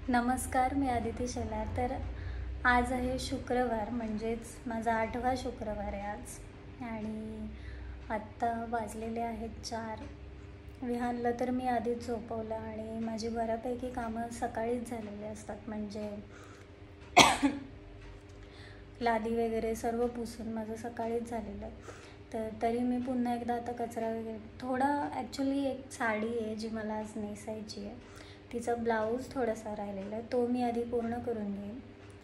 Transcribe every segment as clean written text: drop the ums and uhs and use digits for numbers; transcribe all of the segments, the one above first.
नमस्कार, मी आदिती शेलार. तर आज आहे शुक्रवार, म्हणजेच माझा 8वा शुक्रवार आहे आज. आणि आत्ता वाजलेले आहेत 4. विहानला तर मी आधीच झोपवलं आणि माझी बऱ्यापैकी कामं सकाळीच झालेली असतात. म्हणजे लादी वगैरे सर्व पुसून माझं सकाळीच झालेलं आहे. तर तरी मी पुन्हा एकदा आता कचरा वगैरे थोडा, ॲक्च्युली एक साडी आहे जी मला आज नेसायची आहे, तिचा ब्लाऊज थोडासा राहिलेला आहे, तो मी आधी पूर्ण करून घेईन.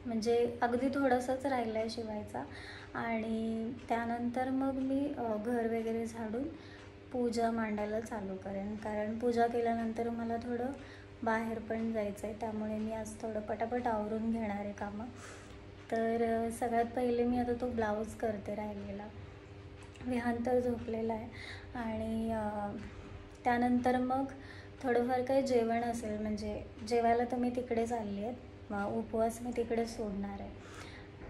म्हणजे अगदी थोडंसंच राहिलं आहे शिवायचा. आणि त्यानंतर मग मी घर वगैरे झाडून पूजा मांडायला चालू करेन. कारण पूजा केल्यानंतर मला थोडं बाहेर पण जायचं आहे, त्यामुळे मी आज थोडं पटापट आवरून घेणार आहे कामं. तर सगळ्यात पहिले मी आता तो ब्लाऊज करते राहिलेला. विहान तर झोपलेला आहे आणि त्यानंतर मग थोडंफार काही जेवण असेल, म्हणजे जेवायला तर मी तिकडे चालली आहे, उपवास मी तिकडे सोडणार आहे.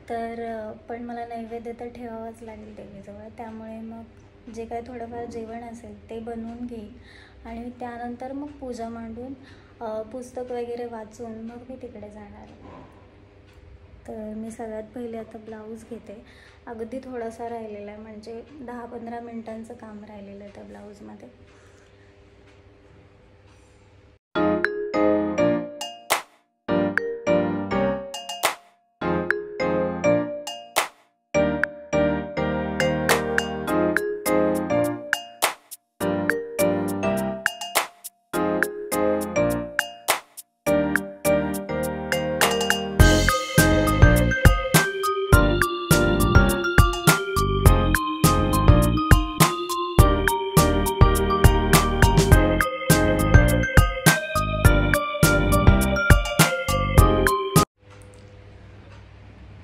तर पण मला नैवेद्य तर ठेवावाच लागेल देवीजवळ, त्यामुळे मग जे काही थोडंफार जेवण असेल ते बनवून घेईन आणि त्यानंतर मग पूजा मांडून पुस्तक वगैरे वाचून मग मी तिकडे जाणार आहे. तर मी सगळ्यात पहिले आता ब्लाऊज घेते. अगदी थोडासा राहिलेला आहे, म्हणजे 10-15 मिनटांचं काम राहिलेलं आहे त्या ब्लाऊजमध्ये.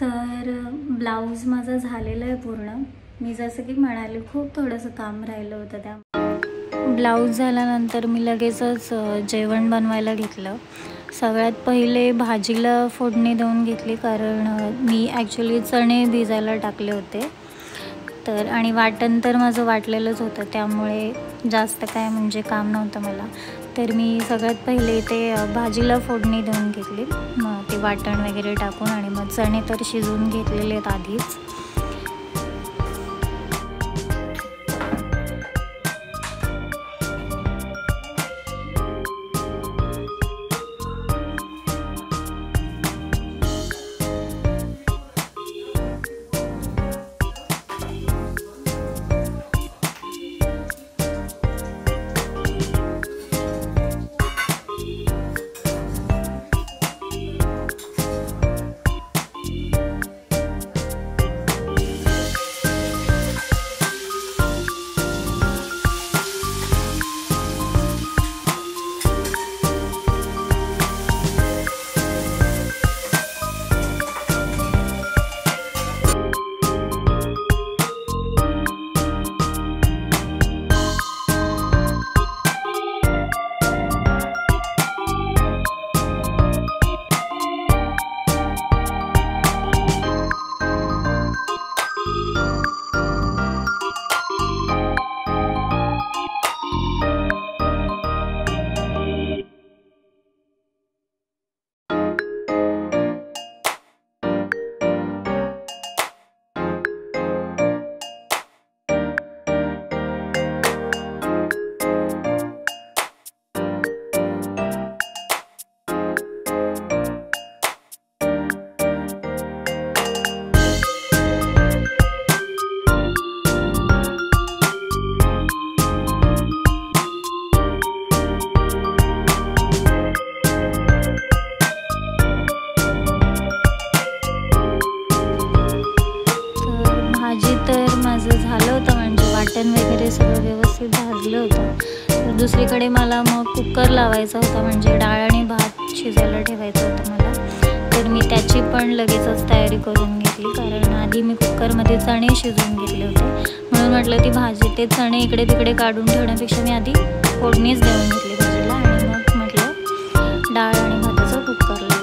तर ब्लाऊज माझं झालेलं आहे पूर्ण. मी जसं की म्हणाले, खूप थोडंसं काम राहिलं होतं. त्या ब्लाऊज झाल्यानंतर मी लगेचच जेवण बनवायला घेतलं. सगळ्यात पहिले भाजीला फोडणी देऊन घेतली, कारण मी ॲक्च्युली चणे भिजायला टाकले होते. तर आणि वाटण तर माझं वाटलेलंच होतं, त्यामुळे जास्त काय म्हणजे काम नव्हतं मला. तर मी सगळ्यात पहिले ते भाजीला फोडणी देऊन घेतली, मग ते वाटण वगैरे टाकून. आणि मग चणे तर शिजवून घेतलेले आहेत आधीच. वाटण वगैरे सगळं व्यवस्थित भाजलं होतं. तर दुसरीकडे मला मग कुकर लावायचा होता, म्हणजे डाळ आणि भात शिजायला ठेवायचं होतं मला. तर मी त्याची पण लगेचच तयारी करून घेतली, कारण आधी मी कुकरमध्ये चणे शिजवून घेतले होते. म्हणून म्हटलं ती भाजी ते चणे इकडे तिकडे काढून ठेवण्यापेक्षा मी आधी फोडणीच देऊन घेतली भाजीला, आणि मग म्हटलं डाळ आणि भाताचं कुकर लावा.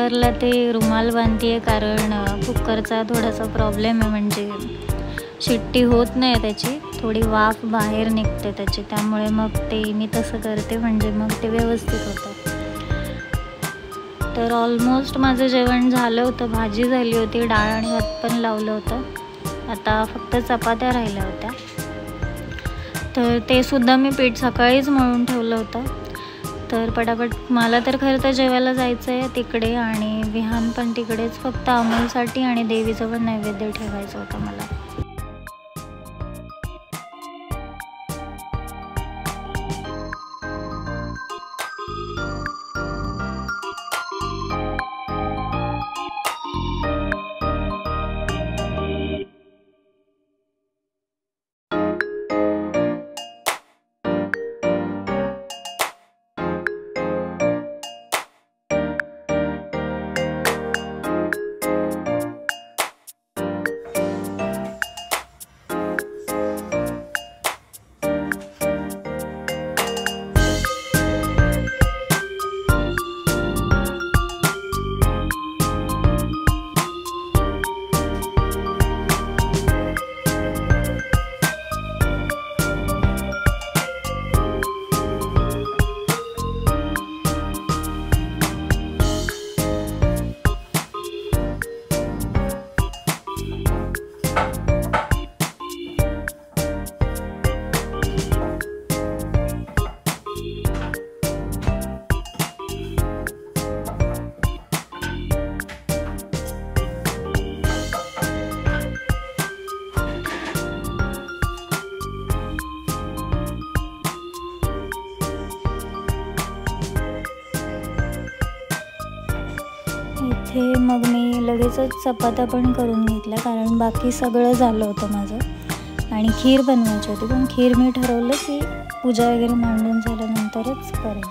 कुकरला ते रुमाल बांधते कारण कुकरचा थोडासा प्रॉब्लेम आहे, म्हणजे शिट्टी होत नाही त्याची, थोडी वाफ बाहेर निघते त्याची, त्यामुळे मग ते मी तसं करते, म्हणजे मग ते व्यवस्थित होतं. तर ऑलमोस्ट माझं जेवण झालं होतं, भाजी झाली होती, डाळ आणि भात पण लावलं होतं. आता फक्त चपात्या राहिल्या होत्या, तर ते सुद्धा मी पीठ सकाळीच मळून ठेवलं होतं. तर पटापट मला तर खरं तर जेवायला जायचं आहे तिकडे, आणि विहान पण तिकडेच, फक्त अमोलसाठी आणि देवीचं पण नैवेद्य ठेवायचं होतं मला. इथे मग मी लगेचच चपात्या पण करून घेतल्या, कारण बाकी सगळं झालं होतं माझं, आणि खीर बनवायची होती, पण खीर मी ठरवलं की पूजा वगैरे मांडून झाल्यानंतरच करेन.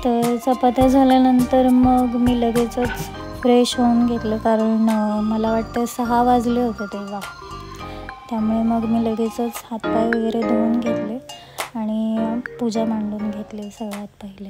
तर चपात्या झाल्यानंतर मग मी लगेचच फ्रेश होऊन घेतलं, कारण मला वाटतं 6 वाजले होते तेव्हा, त्यामुळे मग मी लगेचच हातपाय वगैरे धुवून घेतले आणि पूजा मांडून घेतली सगळ्यात पहिले.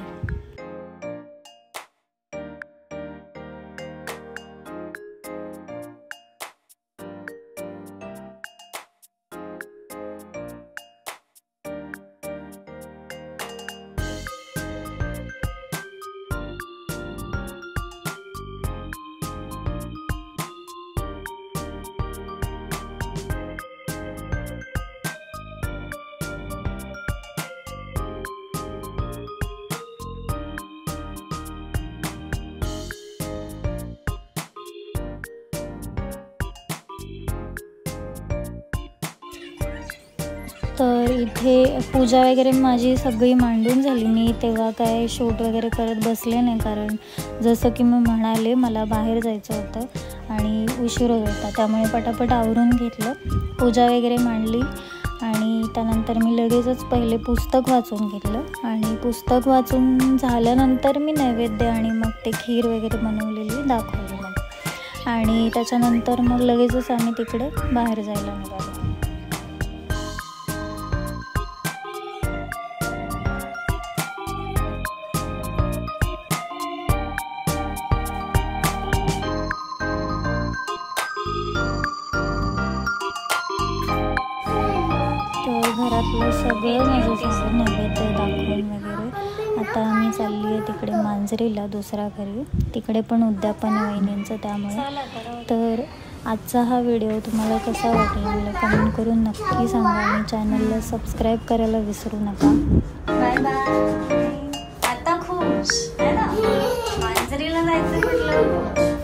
तर इथे पूजा वगैरे माझी सगळी मांडून झाली. मी तेव्हा काय शूट वगैरे करत बसले नाही, कारण जसं की मी म्हणाले मला बाहेर जायचं होतं आणि उशीर होत होता, त्यामुळे पटापट आवरून घेतलं, पूजा वगैरे मांडली आणि त्यानंतर मी लगेचच पहिले पुस्तक वाचून घेतलं. आणि पुस्तक वाचून झाल्यानंतर मी नैवेद्य आणि मग ते खीर वगैरे बनवलेली दाखवली मग, आणि त्याच्यानंतर मग लगेचच आम्ही तिकडे बाहेर जायला निघालो. घरातलं सगळं माझं झालं नैवेद्य दाखवून वगैरे. आता आम्ही चालली आहे तिकडे मांजरीला दुसऱ्या घरी, तिकडे पण उद्यापन आहे वहिनींचं, त्यामुळे. तर आजचा हा व्हिडिओ तुम्हाला कसा वाटला मला कमेंट करून नक्की सांगा, आणि चॅनलला सबस्क्राईब करायला विसरू नका. Bye bye. आता खुश आहे ना, मांजरीला जायचं म्हटलं.